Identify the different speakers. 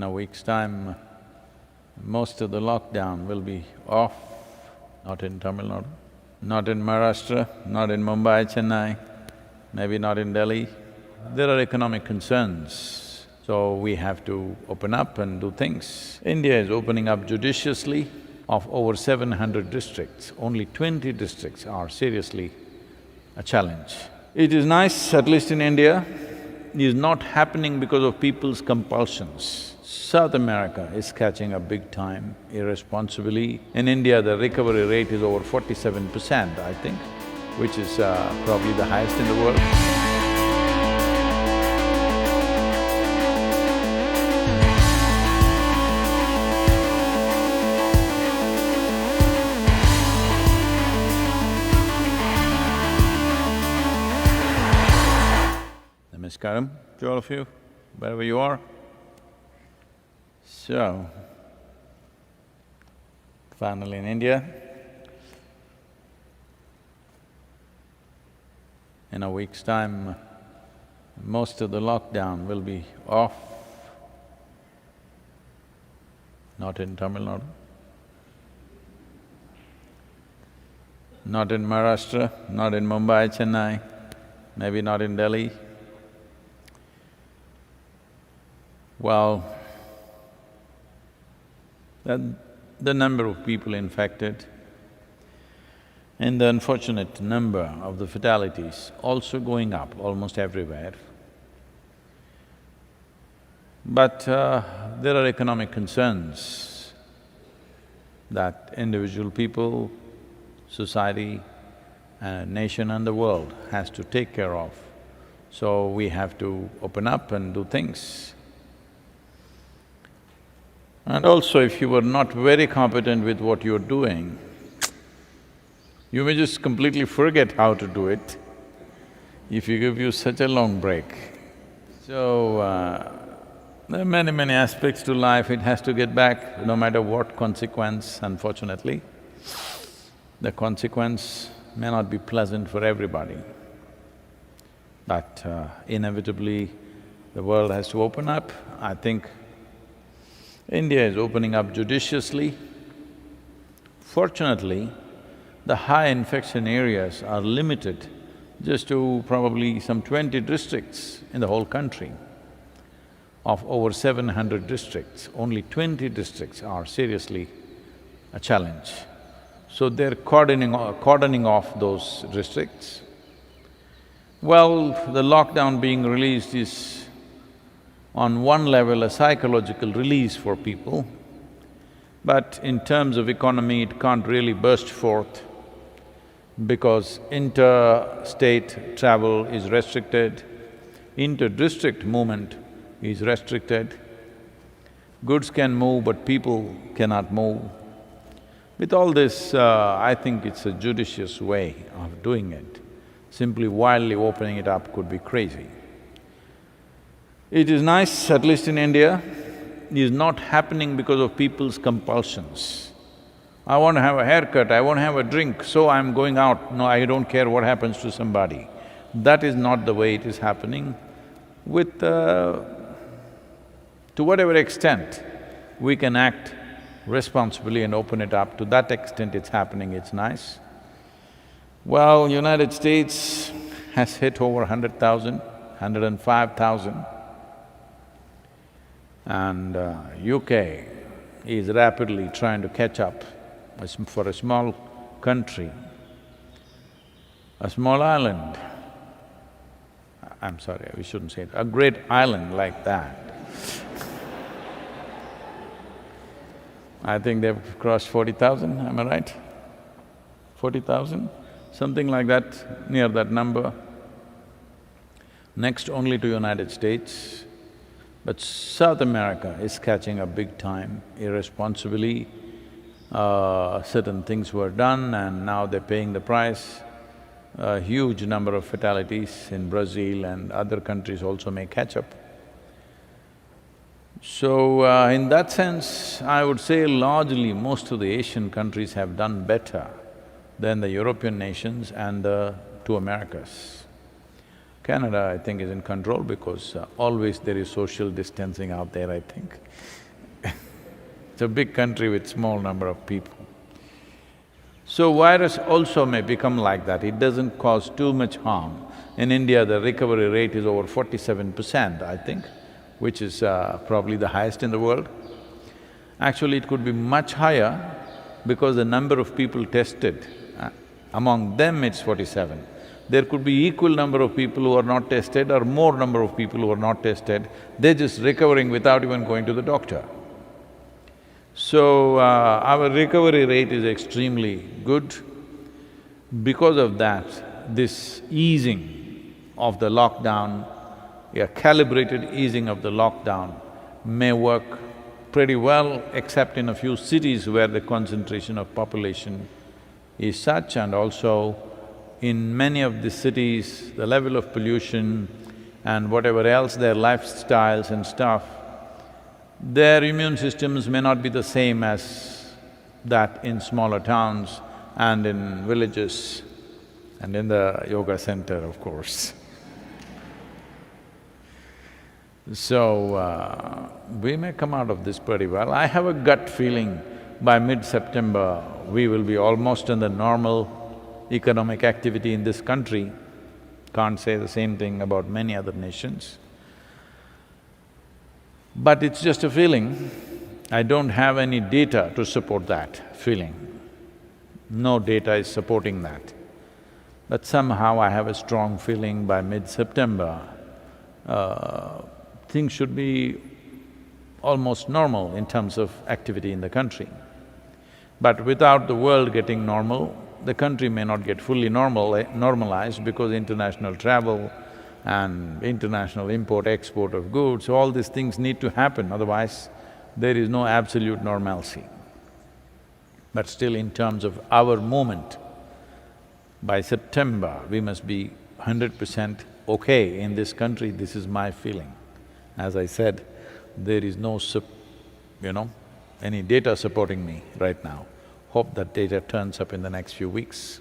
Speaker 1: In a week's time, most of the lockdown will be off, not in Tamil Nadu, not in Maharashtra, not in Mumbai, Chennai, maybe not in Delhi. There are economic concerns, so we have to open up and do things. India is opening up judiciously. Of over 700 districts, only 20 districts are seriously a challenge. It is nice, at least in India, it is not happening because of people's compulsions. South America is catching up big time, irresponsibly. In India, the recovery rate is over 47%, I think, which is probably the highest in the world. Namaskaram to all of you, wherever you are. So, finally in India, in a week's time, most of the lockdown will be off, not in Tamil Nadu, not in Maharashtra, not in Mumbai, Chennai, maybe not in Delhi. Well, the number of people infected and the unfortunate number of the fatalities also going up almost everywhere. But there are economic concerns that individual people, society, nation and the world has to take care of. So we have to open up and do things. And also, if you were not very competent with what you're doing, you may just completely forget how to do it if you give you such a long break. So, there are many aspects to life, it has to get back, no matter what consequence, unfortunately. The consequence may not be pleasant for everybody, but inevitably the world has to open up. I think India is opening up judiciously. Fortunately, the high infection areas are limited just to probably some 20 districts in the whole country. Of over 700 districts, only 20 districts are seriously a challenge. So they're cordoning off those districts. Well, the lockdown being released is on one level a psychological release for people, but in terms of economy it can't really burst forth because interstate travel is restricted, inter-district movement is restricted. Goods can move but people cannot move. With all this, I think it's a judicious way of doing it. Simply wildly opening it up could be crazy. It is nice, at least in India, it is not happening because of people's compulsions. I want to have a haircut, I want to have a drink, so I'm going out, no, I don't care what happens to somebody. That is not the way it is happening. To whatever extent we can act responsibly and open it up, to that extent it's happening, it's nice. Well, United States has hit over 100,000, 105,000. And UK is rapidly trying to catch up. For a small country, a small island, I'm sorry, we shouldn't say it, a great island like that, I think they've crossed 40,000, am I right? 40,000? Something like that, near that number. Next only to United States. But South America is catching up big time, irresponsibly. Certain things were done and now they're paying the price. A huge number of fatalities in Brazil and other countries also may catch up. So, in that sense, I would say largely most of the Asian countries have done better than the European nations and the two Americas. Canada, I think, is in control because always there is social distancing out there, I think. It's a big country with small number of people. So virus also may become like that, it doesn't cause too much harm. In India, the recovery rate is over 47%, I think, which is probably the highest in the world. Actually, it could be much higher because the number of people tested, among them it's 47. There could be equal number of people who are not tested or more number of people who are not tested, they're just recovering without even going to the doctor. So, our recovery rate is extremely good. Because of that, this easing of the lockdown, a calibrated easing of the lockdown may work pretty well, except in a few cities where the concentration of population is such, and also in many of the cities, the level of pollution and whatever else, their lifestyles and stuff, their immune systems may not be the same as that in smaller towns and in villages and in the yoga center, of course. So, we may come out of this pretty well. I have a gut feeling by mid-September, we will be almost in the normal economic activity in this country. Can't say the same thing about many other nations. But it's just a feeling. I don't have any data to support that feeling. No data is supporting that. But somehow I have a strong feeling by mid-September, things should be almost normal in terms of activity in the country. But without the world getting normal, the country may not get fully normalized because international travel and international import-export of goods, all these things need to happen, otherwise there is no absolute normalcy. But still, in terms of our movement, by September, we must be 100% okay in this country, this is my feeling. As I said, there is no any data supporting me right now. Hope that data turns up in the next few weeks.